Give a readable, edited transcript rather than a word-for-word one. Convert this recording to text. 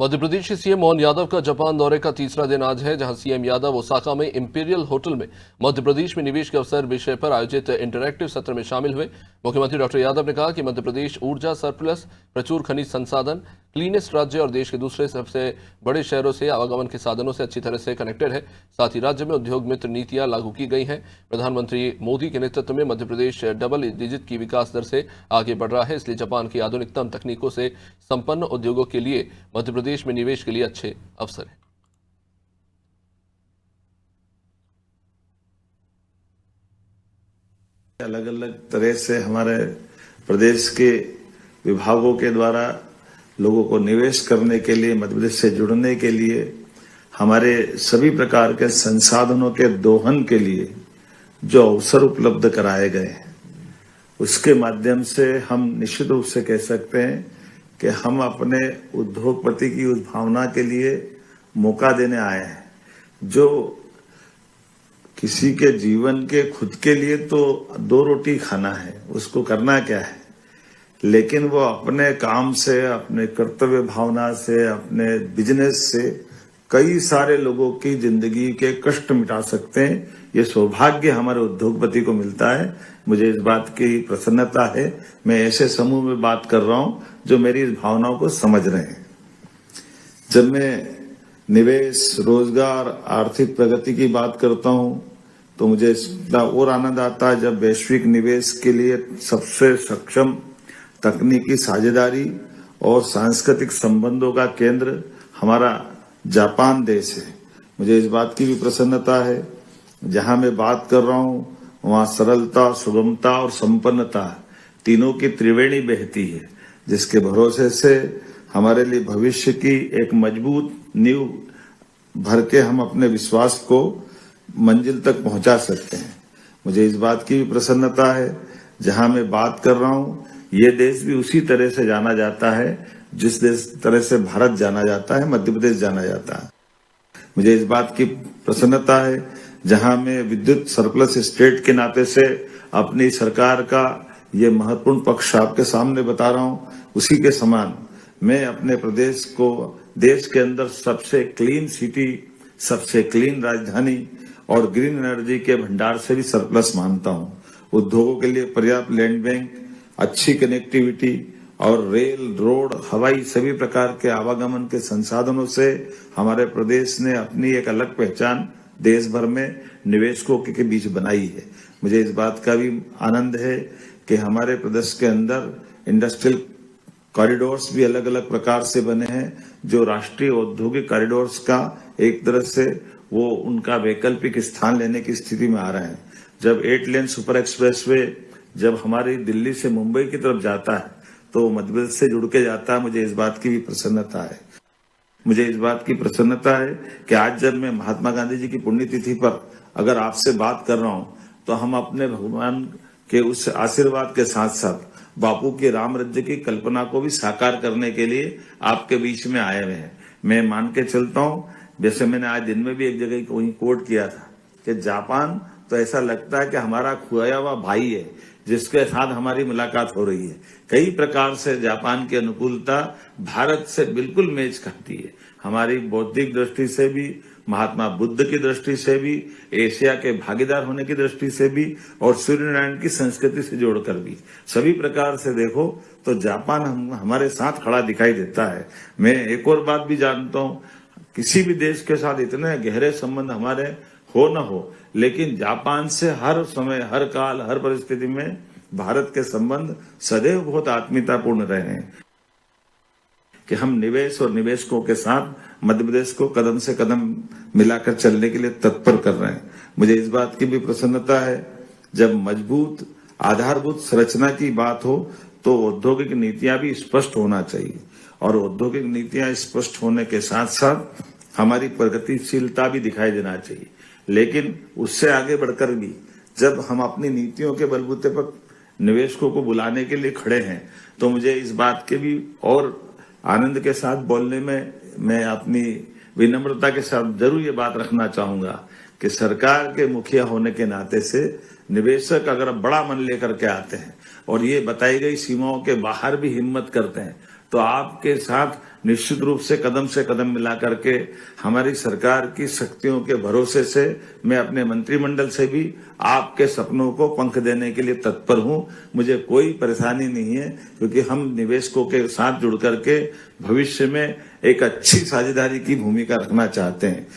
मध्य प्रदेश के सीएम मोहन यादव का जापान दौरे का तीसरा दिन आज है, जहां सीएम यादव ओसाका में इंपीरियल होटल में मध्य प्रदेश में निवेश के अवसर विषय पर आयोजित इंटरैक्टिव सत्र में शामिल हुए। मुख्यमंत्री डॉक्टर यादव ने कहा कि मध्य प्रदेश ऊर्जा सरप्लस, प्रचुर खनिज संसाधन, क्लीनेस्ट राज्य और देश के दूसरे सबसे बड़े शहरों से आवागमन के साधनों से अच्छी तरह से कनेक्टेड है। साथ ही राज्य में उद्योग मित्र नीतियां लागू की गई हैं। प्रधानमंत्री मोदी के नेतृत्व में मध्य प्रदेश डबल डिजिट की विकास दर से आगे बढ़ रहा है, इसलिए जापान की आधुनिकतम तकनीकों से संपन्न उद्योगों के लिए मध्य प्रदेश में निवेश के लिए अच्छे अवसर हैं। अलग अलग तरह से हमारे प्रदेश के विभागों के द्वारा लोगों को निवेश करने के लिए, मध्य प्रदेश से जुड़ने के लिए, हमारे सभी प्रकार के संसाधनों के दोहन के लिए जो अवसर उपलब्ध कराए गए हैं, उसके माध्यम से हम निश्चित रूप से कह सकते हैं कि हम अपने उद्योगपति की उस भावना के लिए मौका देने आए हैं जो किसी के जीवन के खुद के लिए तो दो रोटी खाना है, उसको करना क्या है, लेकिन वो अपने काम से, अपने कर्तव्य भावना से, अपने बिजनेस से कई सारे लोगों की जिंदगी के कष्ट मिटा सकते हैं। ये सौभाग्य हमारे उद्योगपति को मिलता है। मुझे इस बात की प्रसन्नता है। मैं ऐसे समूह में बात कर रहा हूं जो मेरी इस भावनाओं को समझ रहे हैं। जब मैं निवेश, रोजगार, आर्थिक प्रगति की बात करता हूं तो मुझे इतना और आनंद आता है जब वैश्विक निवेश के लिए सबसे सक्षम तकनीकी साझेदारी और सांस्कृतिक संबंधों का केंद्र हमारा जापान देश है। मुझे इस बात की भी प्रसन्नता है, जहां मैं बात कर रहा हूं वहां सरलता, सुगमता और संपन्नता तीनों की त्रिवेणी बहती है, जिसके भरोसे से हमारे लिए भविष्य की एक मजबूत नींव भर के हम अपने विश्वास को मंजिल तक पहुंचा सकते हैं। मुझे इस बात की भी प्रसन्नता है, जहां मैं बात कर रहा हूं ये देश भी उसी तरह से जाना जाता है जिस तरह से भारत जाना जाता है, मध्य प्रदेश जाना जाता है। मुझे इस बात की प्रसन्नता है, जहां मैं विद्युत सरप्लस स्टेट के नाते से अपनी सरकार का ये महत्वपूर्ण पक्ष आपके सामने बता रहा हूं, उसी के समान मैं अपने प्रदेश को देश के अंदर सबसे क्लीन सिटी, सबसे क्लीन राजधानी और ग्रीन एनर्जी के भंडार से भी सरप्लस मानता हूं। उद्योगों के लिए पर्याप्त लैंड बैंक, अच्छी कनेक्टिविटी और रेल, रोड, हवाई सभी प्रकार के आवागमन के संसाधनों से हमारे प्रदेश ने अपनी एक अलग पहचान देश भर में निवेशकों के बीच बनाई है। मुझे इस बात का भी आनंद है कि हमारे प्रदेश के अंदर इंडस्ट्रियल कॉरिडोर्स भी अलग अलग प्रकार से बने हैं, जो राष्ट्रीय औद्योगिक कॉरिडोर्स का एक तरह से वो उनका वैकल्पिक स्थान लेने की स्थिति में आ रहे हैं। जब 8 लेन सुपर एक्सप्रेसवे जब हमारी दिल्ली से मुंबई की तरफ जाता है तो मध्य प्रदेश से जुड़ के जाता है। मुझे इस बात की भी प्रसन्नता है। मुझे इस बात की प्रसन्नता है कि आज जब मैं महात्मा गांधी जी की पुण्यतिथि पर अगर आपसे बात कर रहा हूं तो हम अपने भगवान के उस आशीर्वाद के साथ साथ बापू के राम राज्य की कल्पना को भी साकार करने के लिए आपके बीच में आए हुए हैं। मैं मान के चलता हूं, जैसे मैंने आज दिन में भी एक जगह वहीं कोट किया था कि जापान तो ऐसा लगता है कि हमारा खोया हुआ भाई है जिसके साथ हमारी मुलाकात हो रही है। कई प्रकार से जापान की अनुकूलता भारत से बिल्कुल मेच खाती है। हमारी बौद्धिक दृष्टि से भी, महात्मा बुद्ध की दृष्टि से भी, एशिया के भागीदार होने की दृष्टि से भी और सूर्यनारायण की संस्कृति से जोड़कर भी, सभी प्रकार से देखो तो जापान हमारे साथ खड़ा दिखाई देता है। मैं एक और बात भी जानता हूँ, किसी भी देश के साथ इतने गहरे संबंध हमारे हो न हो, लेकिन जापान से हर समय, हर काल, हर परिस्थिति में भारत के संबंध सदैव बहुत आत्मीयतापूर्ण रहे हैं कि हम निवेश और निवेशकों के साथ मध्य प्रदेश को कदम से कदम मिलाकर चलने के लिए तत्पर कर रहे हैं। मुझे इस बात की भी प्रसन्नता है, जब मजबूत आधारभूत संरचना की बात हो तो औद्योगिक नीतियां भी स्पष्ट होना चाहिए और औद्योगिक नीतियां स्पष्ट होने के साथ साथ हमारी प्रगतिशीलता भी दिखाई देना चाहिए। लेकिन उससे आगे बढ़कर भी जब हम अपनी नीतियों के बलबूते पर निवेशकों को बुलाने के लिए खड़े हैं तो मुझे इस बात के भी और आनंद के साथ बोलने में मैं अपनी विनम्रता के साथ जरूर ये बात रखना चाहूंगा कि सरकार के मुखिया होने के नाते से निवेशक अगर बड़ा मन लेकर के आते हैं और ये बताई गई सीमाओं के बाहर भी हिम्मत करते हैं तो आपके साथ निश्चित रूप से कदम मिला करके हमारी सरकार की शक्तियों के भरोसे से मैं अपने मंत्रिमंडल से भी आपके सपनों को पंख देने के लिए तत्पर हूं। मुझे कोई परेशानी नहीं है, क्योंकि हम निवेशकों के साथ जुड़ करके भविष्य में एक अच्छी साझेदारी की भूमिका रखना चाहते हैं।